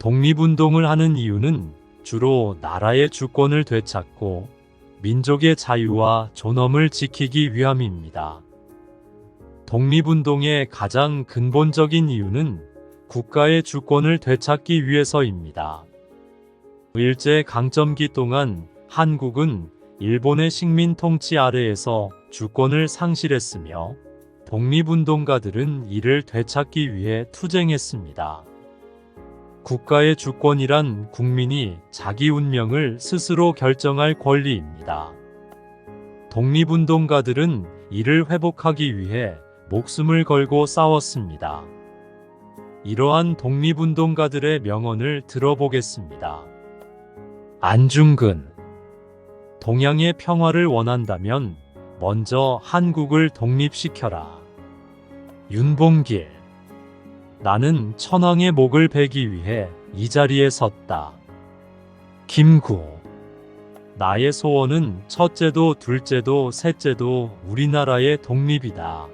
독립운동을 하는 이유는 주로 나라의 주권을 되찾고 민족의 자유와 존엄을 지키기 위함입니다. 독립운동의 가장 근본적인 이유는 국가의 주권을 되찾기 위해서입니다. 일제강점기 동안 한국은 일본의 식민 통치 아래에서 주권을 상실했으며 독립운동가들은 이를 되찾기 위해 투쟁했습니다. 국가의 주권이란 국민이 자기 운명을 스스로 결정할 권리입니다. 독립운동가들은 이를 회복하기 위해 목숨을 걸고 싸웠습니다. 이러한 독립운동가들의 명언을 들어보겠습니다. 안중근, 동양의 평화를 원한다면 먼저 한국을 독립시켜라. 윤봉길, 나는 천황의 목을 베기 위해 이 자리에 섰다. 김구, 나의 소원은 첫째도 둘째도 셋째도 우리나라의 독립이다.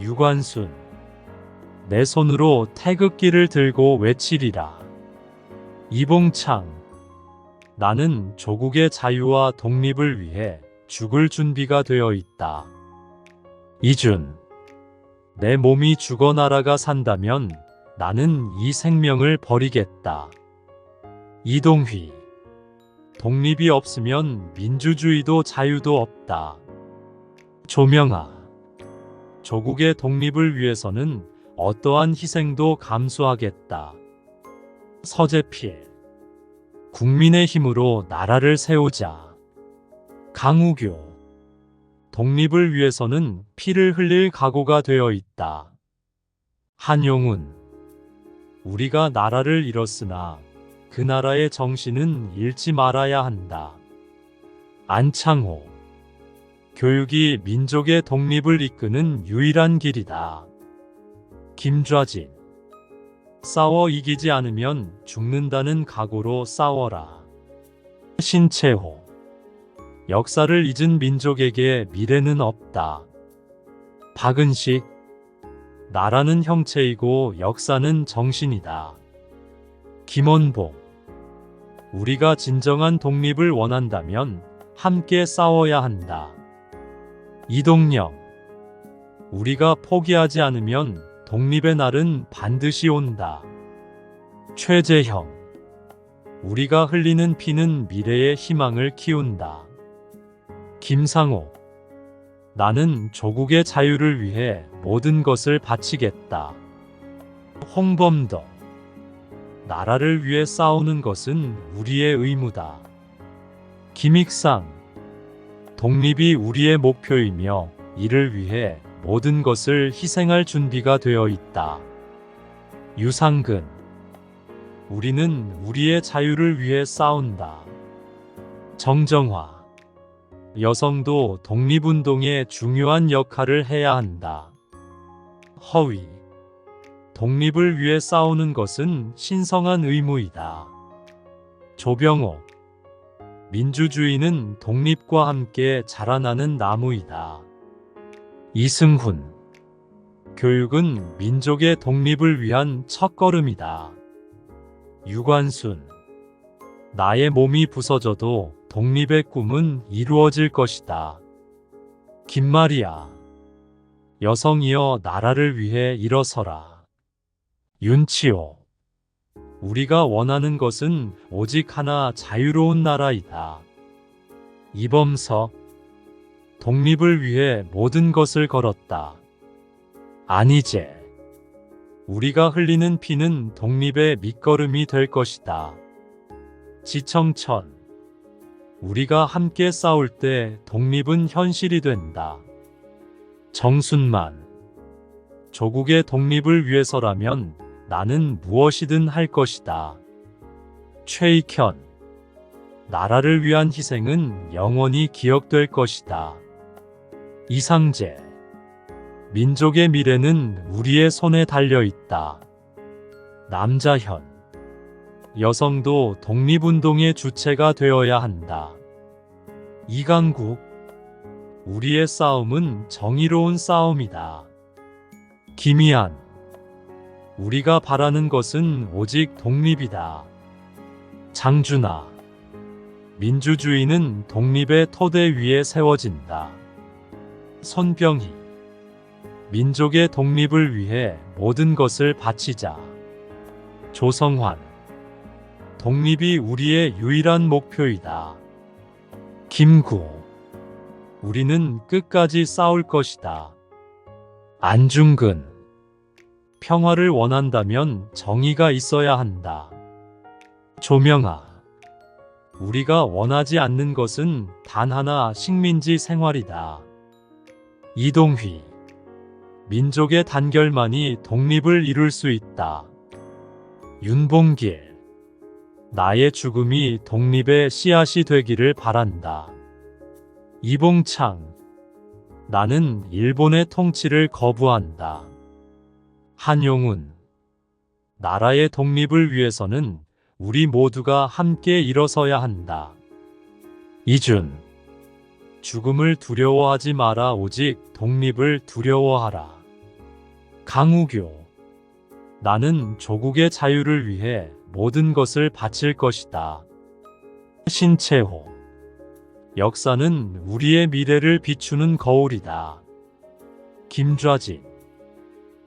유관순, 내 손으로 태극기를 들고 외치리라. 이봉창, 나는 조국의 자유와 독립을 위해 죽을 준비가 되어 있다. 이준, 내 몸이 죽어 나라가 산다면 나는 이 생명을 버리겠다. 이동휘, 독립이 없으면 민주주의도 자유도 없다. 조명아, 조국의 독립을 위해서는 어떠한 희생도 감수하겠다. 서재필, 국민의 힘으로 나라를 세우자. 강우교, 독립을 위해서는 피를 흘릴 각오가 되어 있다. 한용운, 우리가 나라를 잃었으나 그 나라의 정신은 잃지 말아야 한다. 안창호, 교육이 민족의 독립을 이끄는 유일한 길이다. 김좌진, 싸워 이기지 않으면 죽는다는 각오로 싸워라. 신채호, 역사를 잊은 민족에게 미래는 없다. 박은식, 나라는 형체이고 역사는 정신이다. 김원봉, 우리가 진정한 독립을 원한다면 함께 싸워야 한다. 이동영, 우리가 포기하지 않으면 독립의 날은 반드시 온다. 최재형, 우리가 흘리는 피는 미래의 희망을 키운다. 김상호, 나는 조국의 자유를 위해 모든 것을 바치겠다. 홍범덕, 나라를 위해 싸우는 것은 우리의 의무다. 김익상, 독립이 우리의 목표이며 이를 위해 모든 것을 희생할 준비가 되어 있다. 유상근, 우리는 우리의 자유를 위해 싸운다. 정정화, 여성도 독립운동에 중요한 역할을 해야 한다. 허위, 독립을 위해 싸우는 것은 신성한 의무이다. 조병옥, 민주주의는 독립과 함께 자라나는 나무이다. 이승훈, 교육은 민족의 독립을 위한 첫걸음이다. 유관순, 나의 몸이 부서져도 독립의 꿈은 이루어질 것이다. 김마리아, 여성이여 나라를 위해 일어서라. 윤치호, 우리가 원하는 것은 오직 하나 자유로운 나라이다. 이범석, 독립을 위해 모든 것을 걸었다. 안희재, 우리가 흘리는 피는 독립의 밑거름이 될 것이다. 지청천, 우리가 함께 싸울 때 독립은 현실이 된다. 정순만, 조국의 독립을 위해서라면 나는 무엇이든 할 것이다. 최익현, 나라를 위한 희생은 영원히 기억될 것이다. 이상재, 민족의 미래는 우리의 손에 달려 있다. 남자현, 여성도 독립운동의 주체가 되어야 한다. 이강국, 우리의 싸움은 정의로운 싸움이다. 김희안, 우리가 바라는 것은 오직 독립이다. 장준하. 민주주의는 독립의 토대 위에 세워진다. 손병희. 민족의 독립을 위해 모든 것을 바치자. 조성환. 독립이 우리의 유일한 목표이다. 김구. 우리는 끝까지 싸울 것이다. 안중근. 평화를 원한다면 정의가 있어야 한다. 조명아. 우리가 원하지 않는 것은 단 하나 식민지 생활이다. 이동휘. 민족의 단결만이 독립을 이룰 수 있다. 윤봉길. 나의 죽음이 독립의 씨앗이 되기를 바란다. 이봉창. 나는 일본의 통치를 거부한다. 한용운. 나라의 독립을 위해서는 우리 모두가 함께 일어서야 한다. 이준. 죽음을 두려워하지 마라. 오직 독립을 두려워하라. 강우교. 나는 조국의 자유를 위해 모든 것을 바칠 것이다. 신채호. 역사는 우리의 미래를 비추는 거울이다. 김좌진.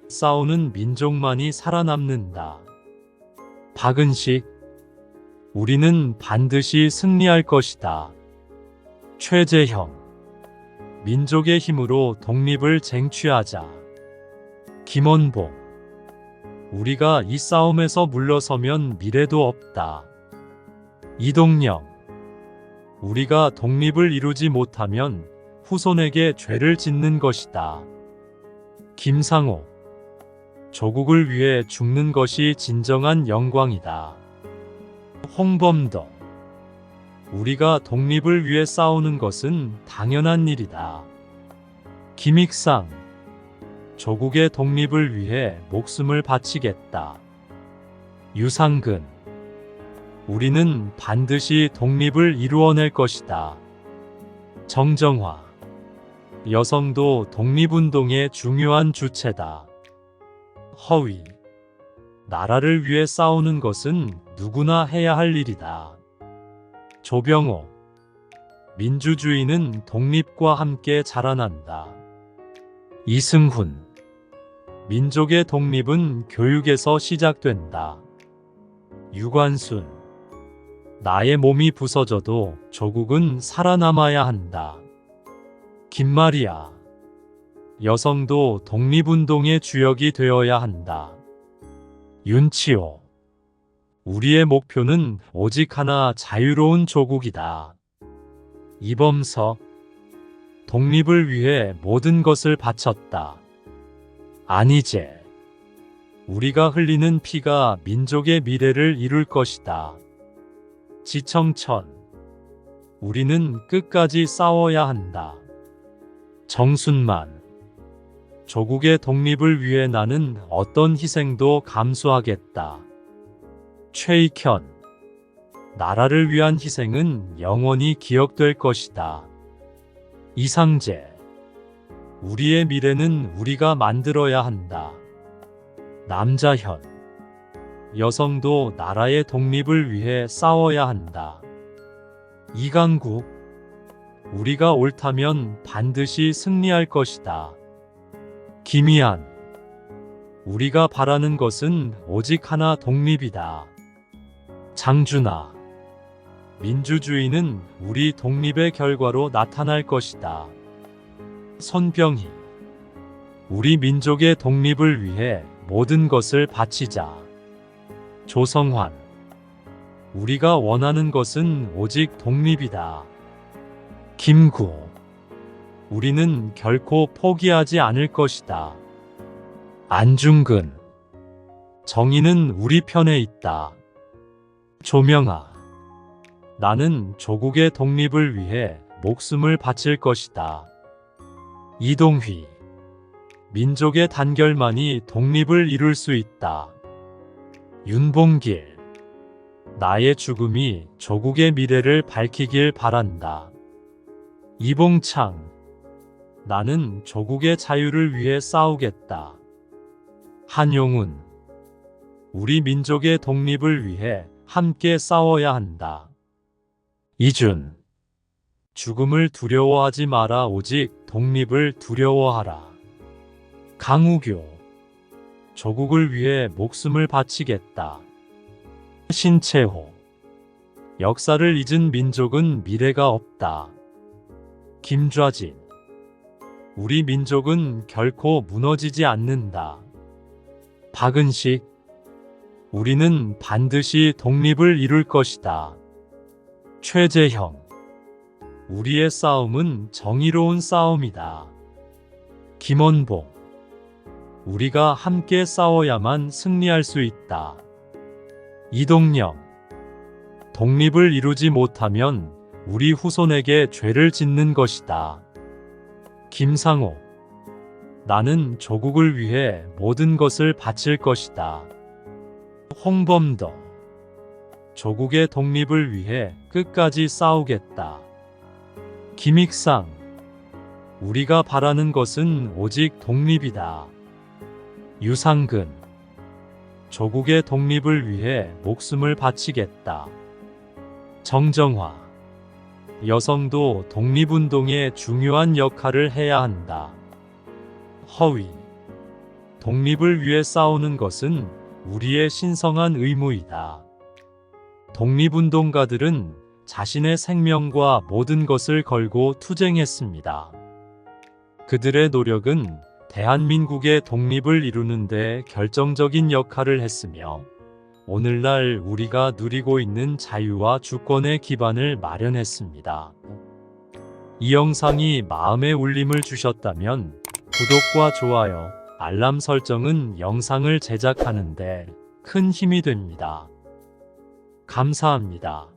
싸우는 민족만이 살아남는다. 박은식. 우리는 반드시 승리할 것이다. 최재형. 민족의 힘으로 독립을 쟁취하자. 김원복. 우리가 이 싸움에서 물러서면 미래도 없다. 이동영. 우리가 독립을 이루지 못하면 후손에게 죄를 짓는 것이다. 김상옥. 조국을 위해 죽는 것이 진정한 영광이다. 홍범덕. 우리가 독립을 위해 싸우는 것은 당연한 일이다. 김익상. 조국의 독립을 위해 목숨을 바치겠다. 유상근. 우리는 반드시 독립을 이루어낼 것이다. 정정화. 여성도 독립운동의 중요한 주체다. 허위. 나라를 위해 싸우는 것은 누구나 해야 할 일이다. 조병호. 민주주의는 독립과 함께 자라난다. 이승훈. 민족의 독립은 교육에서 시작된다. 유관순. 나의 몸이 부서져도 조국은 살아남아야 한다. 김마리아. 여성도 독립운동의 주역이 되어야 한다. 윤치호. 우리의 목표는 오직 하나, 자유로운 조국이다. 이범석. 독립을 위해 모든 것을 바쳤다. 안희재. 우리가 흘리는 피가 민족의 미래를 이룰 것이다. 지청천. 우리는 끝까지 싸워야 한다. 정순만. 조국의 독립을 위해 나는 어떤 희생도 감수하겠다. 최익현. 나라를 위한 희생은 영원히 기억될 것이다. 이상재. 우리의 미래는 우리가 만들어야 한다. 남자현. 여성도 나라의 독립을 위해 싸워야 한다. 이강국. 우리가 옳다면 반드시 승리할 것이다. 김희안. 우리가 바라는 것은 오직 하나, 독립이다. 장준하. 민주주의는 우리 독립의 결과로 나타날 것이다. 손병희. 우리 민족의 독립을 위해 모든 것을 바치자. 조성환. 우리가 원하는 것은 오직 독립이다. 김구. 우리는 결코 포기하지 않을 것이다. 안중근. 정의는 우리 편에 있다. 조명아. 나는 조국의 독립을 위해 목숨을 바칠 것이다. 이동휘. 민족의 단결만이 독립을 이룰 수 있다. 윤봉길. 나의 죽음이 조국의 미래를 밝히길 바란다. 이봉창. 나는 조국의 자유를 위해 싸우겠다. 한용운. 우리 민족의 독립을 위해 함께 싸워야 한다. 이준. 죽음을 두려워하지 마라. 오직 독립을 두려워하라. 강우교. 조국을 위해 목숨을 바치겠다. 신채호. 역사를 잊은 민족은 미래가 없다. 김좌진. 우리 민족은 결코 무너지지 않는다. 박은식. 우리는 반드시 독립을 이룰 것이다. 최재형. 우리의 싸움은 정의로운 싸움이다. 김원봉. 우리가 함께 싸워야만 승리할 수 있다. 이동영. 독립을 이루지 못하면 우리 후손에게 죄를 짓는 것이다. 김상호. 나는 조국을 위해 모든 것을 바칠 것이다. 홍범도. 조국의 독립을 위해 끝까지 싸우겠다. 김익상. 우리가 바라는 것은 오직 독립이다. 유상근. 조국의 독립을 위해 목숨을 바치겠다. 정정화. 여성도 독립운동에 중요한 역할을 해야 한다. 허위. 독립을 위해 싸우는 것은 우리의 신성한 의무이다. 독립운동가들은 자신의 생명과 모든 것을 걸고 투쟁했습니다. 그들의 노력은 대한민국의 독립을 이루는 데 결정적인 역할을 했으며 오늘날 우리가 누리고 있는 자유와 주권의 기반을 마련했습니다. 이 영상이 마음에 울림을 주셨다면 구독과 좋아요, 알람 설정은 영상을 제작하는 데 큰 힘이 됩니다. 감사합니다.